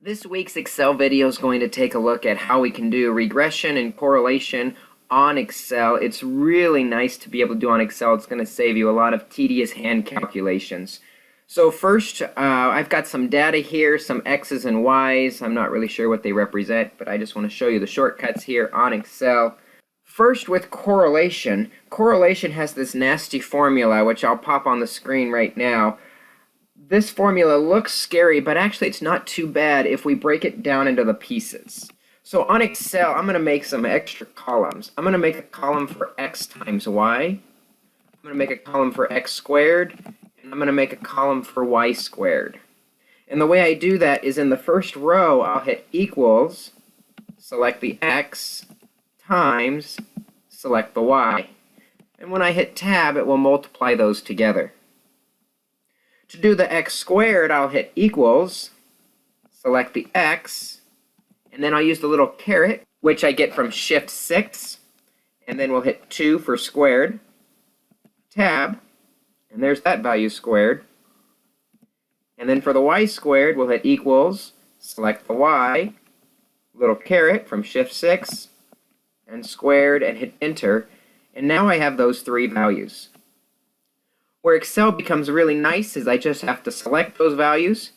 This week's Excel video is going to take a look at how we can do regression and correlation on Excel. It's really nice to be able to do on Excel. It's going to save you a lot of tedious hand calculations. So first, I've got some data here, some X's and Y's. I'm not really sure what they represent, but I just want to show you the shortcuts here on Excel. First, with correlation, correlation has this nasty formula, which I'll pop on the screen right now. This formula looks scary, but actually it's not too bad if we break it down into the pieces. So on Excel, I'm going to make some extra columns. I'm going to make a column for x times y. I'm going to make a column for x squared. And I'm going to make a column for y squared. And the way I do that is in the first row, I'll hit equals, select the x, times, select the y. And when I hit tab, it will multiply those together. To do the x squared, I'll hit equals, select the x, and then I'll use the little caret, which I get from Shift 6, and then we'll hit 2 for squared, tab, and there's that value squared. And then for the y squared, we'll hit equals, select the y, little caret from Shift 6, and squared, and hit enter, and now I have those three values. Where Excel becomes really nice is I just have to select those values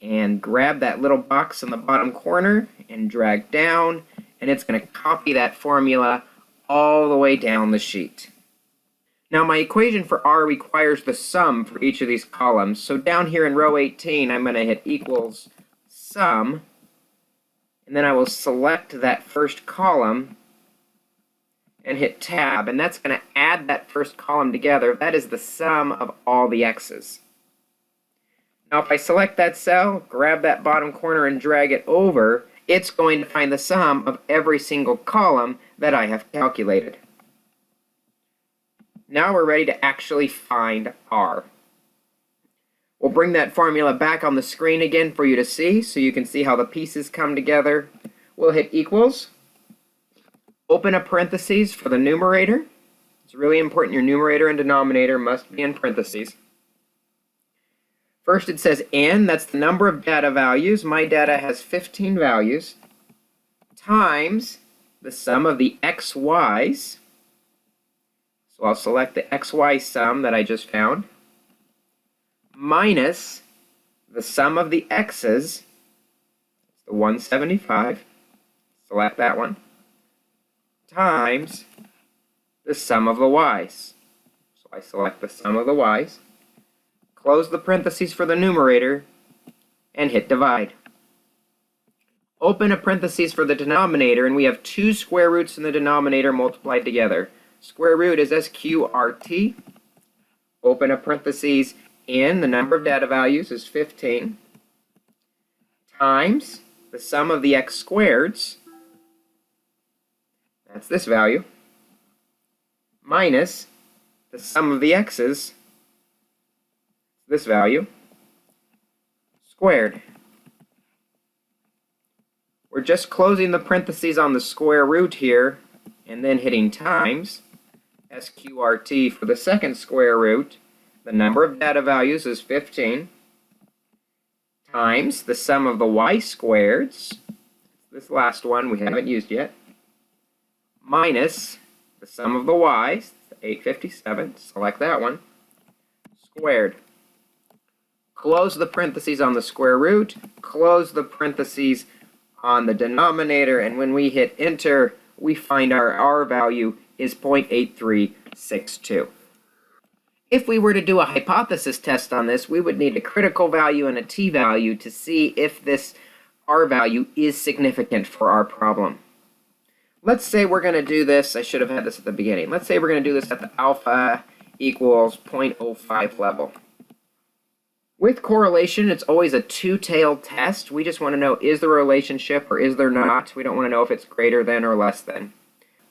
and grab that little box in the bottom corner and drag down, and it's going to copy that formula all the way down the sheet. Now my equation for R requires the sum for each of these columns, so down here in row 18 I'm going to hit equals sum, and then I will select that first column and hit tab, and that's going to add that first column together. That is the sum of all the x's. Now if I select that cell, grab that bottom corner and drag it over, it's going to find the sum of every single column that I have calculated. Now we're ready to actually find R. We'll bring that formula back on the screen again for you to see, so you can see how the pieces come together. We'll hit equals. Open a parentheses for the numerator. It's really important your numerator and denominator must be in parentheses. First it says n, that's the number of data values. My data has 15 values, times the sum of the xy's. So I'll select the xy sum that I just found, minus the sum of the x's, that's the 175, select that one, times the sum of the y's. So I select the sum of the y's, close the parentheses for the numerator, and hit divide. Open a parentheses for the denominator, and we have two square roots in the denominator multiplied together. Square root is SQRT. Open a parentheses in, the number of data values is 15, times the sum of the x squareds, that's this value, minus the sum of the x's, this value, squared. We're just closing the parentheses on the square root here, and then hitting times, SQRT for the second square root. The number of data values is 15, times the sum of the y squareds, this last one we haven't used yet, minus the sum of the y's, 857, select that one, squared. Close the parentheses on the square root, close the parentheses on the denominator, and when we hit enter, we find our R value is 0.8362. If we were to do a hypothesis test on this, we would need a critical value and a t-value to see if this R value is significant for our problem. Let's say we're going to do this, I should have had this at the beginning. Let's say we're going to do this at the alpha equals 0.05 level. With correlation, it's always a two-tailed test. We just want to know, is there a relationship or is there not? We don't want to know if it's greater than or less than.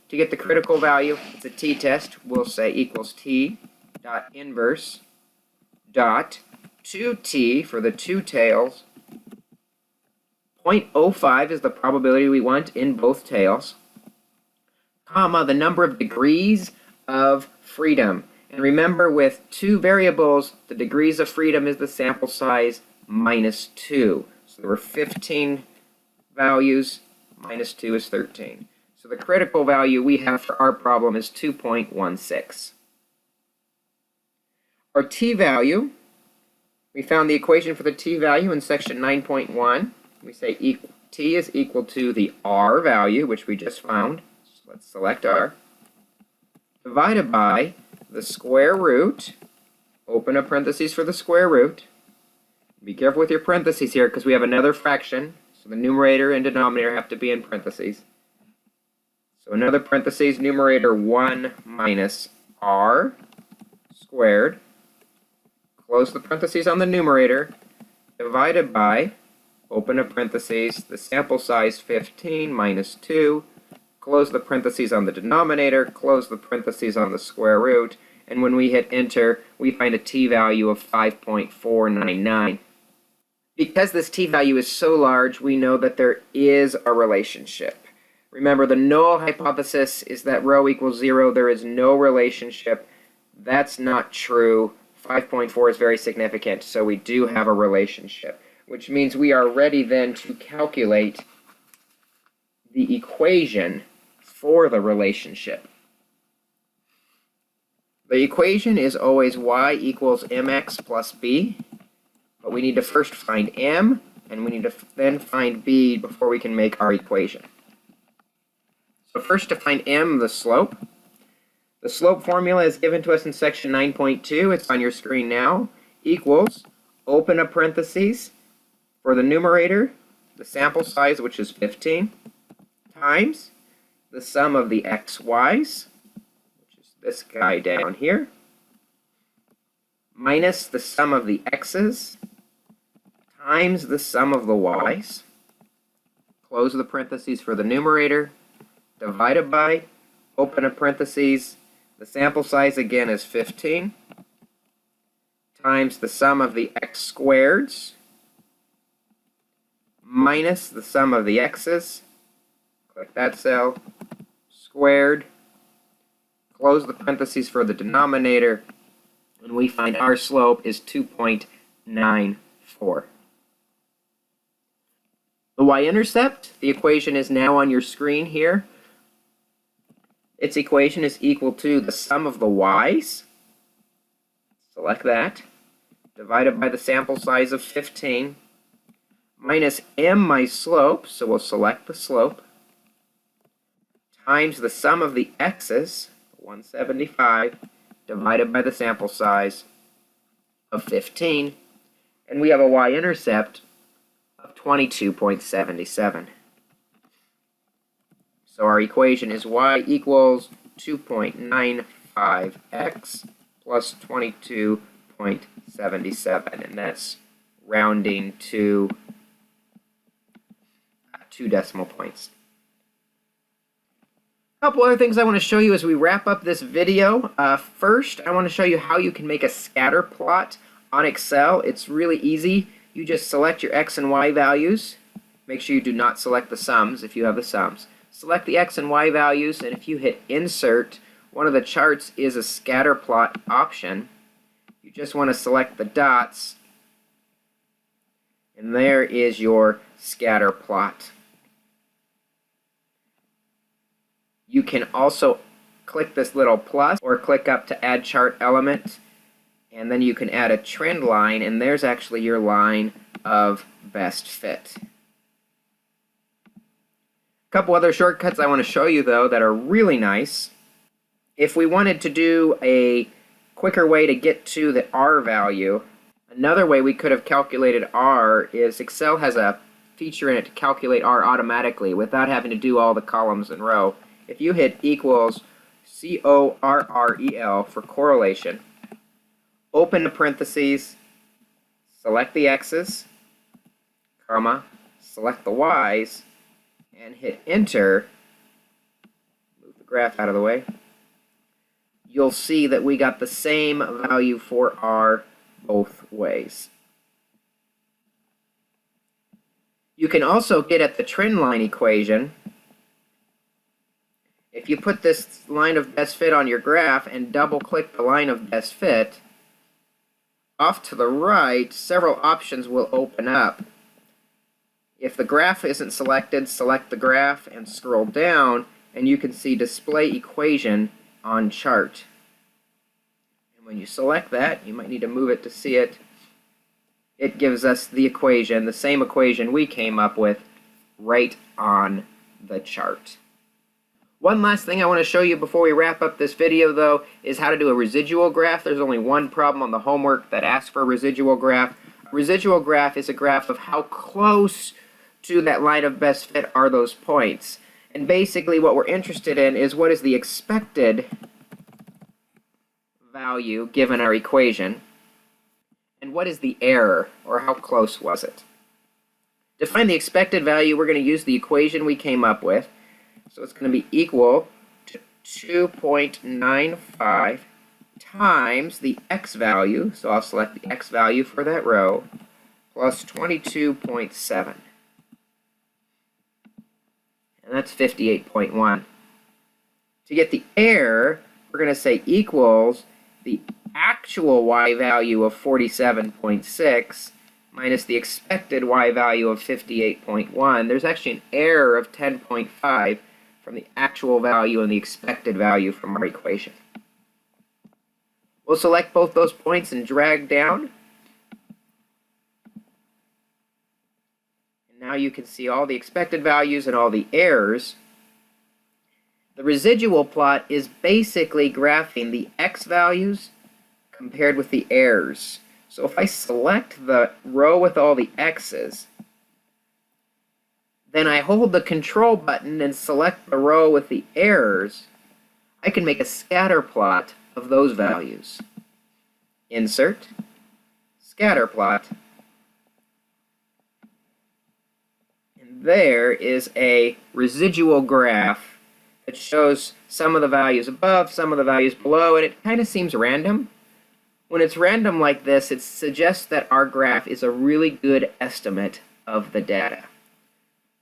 To get the critical value, it's a t-test. We'll say equals t dot inverse dot 2t for the two tails. 0.05 is the probability we want in both tails, comma, the number of degrees of freedom. And remember, with two variables, the degrees of freedom is the sample size minus 2. So there were 15 values, minus 2 is 13. So the critical value we have for our problem is 2.16. Our t-value, we found the equation for the t-value in section 9.1. We say t is equal to the r value, which we just found. So let's select r, divided by the square root, open a parentheses for the square root. Be careful with your parentheses here because we have another fraction, so the numerator and denominator have to be in parentheses. So another parentheses, numerator 1 minus r squared, close the parentheses on the numerator, divided by, open a parentheses, the sample size 15 minus 2, close the parentheses on the denominator, close the parentheses on the square root, and when we hit enter, we find a t-value of 5.499. Because this t-value is so large, we know that there is a relationship. Remember, the null hypothesis is that rho equals 0. There is no relationship. That's not true. 5.4 is very significant, so we do have a relationship, which means we are ready then to calculate the equation for the relationship. The equation is always y equals mx plus b, but we need to first find m, and we need to then find b before we can make our equation. So first to find m, the slope. The slope formula is given to us in section 9.2. It's on your screen now. Equals, open a parentheses, for the numerator, the sample size, which is 15, times the sum of the xy's, which is this guy down here, minus the sum of the x's, times the sum of the y's, close the parentheses for the numerator, divided by, open a parentheses, the sample size again is 15, times the sum of the x squareds, minus the sum of the x's, click that cell, squared, close the parentheses for the denominator, and we find our slope is 2.94. The y-intercept, the equation is now on your screen here. Its equation is equal to the sum of the y's, select that, divided by the sample size of 15, minus m, my slope, so we'll select the slope, times the sum of the x's, 175, divided by the sample size of 15, and we have a y-intercept of 22.77. So our equation is y equals 2.95x plus 22.77, and that's rounding to 2 decimal points. A couple other things I want to show you as we wrap up this video. First, I want to show you how you can make a scatter plot on Excel. It's really easy. You just select your x and y values. Make sure you do not select the sums if you have the sums. Select the x and y values, and if you hit insert, one of the charts is a scatter plot option. You just want to select the dots, and there is your scatter plot. You can also click this little plus or click up to add chart element, and then you can add a trend line, and there's actually your line of best fit. A couple other shortcuts I want to show you though that are really nice. If we wanted to do a quicker way to get to the R value, another way we could have calculated R is Excel has a feature in it to calculate R automatically without having to do all the columns in row. If you hit equals CORREL for correlation, open the parentheses, select the X's, comma, select the Y's, and hit enter, move the graph out of the way, you'll see that we got the same value for R both ways. You can also get at the trend line equation. If you put this line of best fit on your graph and double click the line of best fit, off to the right several options will open up. If the graph isn't selected, select the graph and scroll down, and you can see Display Equation on Chart. And when you select that, you might need to move it to see it. It gives us the equation, the same equation we came up with, right on the chart. One last thing I want to show you before we wrap up this video, though, is how to do a residual graph. There's only one problem on the homework that asks for a residual graph. A residual graph is a graph of how close to that line of best fit are those points. And basically what we're interested in is what is the expected value given our equation, and what is the error, or how close was it. To find the expected value, we're going to use the equation we came up with. So it's going to be equal to 2.95 times the x value, so I'll select the x value for that row, plus 22.7. And that's 58.1. To get the error, we're going to say equals the actual y value of 47.6 minus the expected y value of 58.1. There's actually an error of 10.5 from the actual value and the expected value from our equation. We'll select both those points and drag down. And now you can see all the expected values and all the errors. The residual plot is basically graphing the x values compared with the errors. So if I select the row with all the x's, then I hold the control button and select the row with the errors, I can make a scatter plot of those values. Insert, scatter plot, and there is a residual graph that shows some of the values above, some of the values below, and it kind of seems random. When it's random like this, it suggests that our graph is a really good estimate of the data.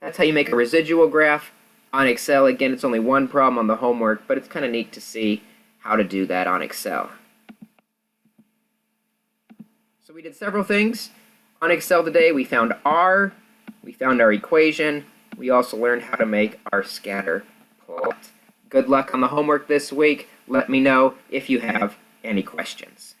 That's how you make a residual graph on Excel. Again, it's only one problem on the homework, but it's kind of neat to see how to do that on Excel. So we did several things on Excel today. We found R, we found our equation, we also learned how to make our scatter plot. Good luck on the homework this week. Let me know if you have any questions.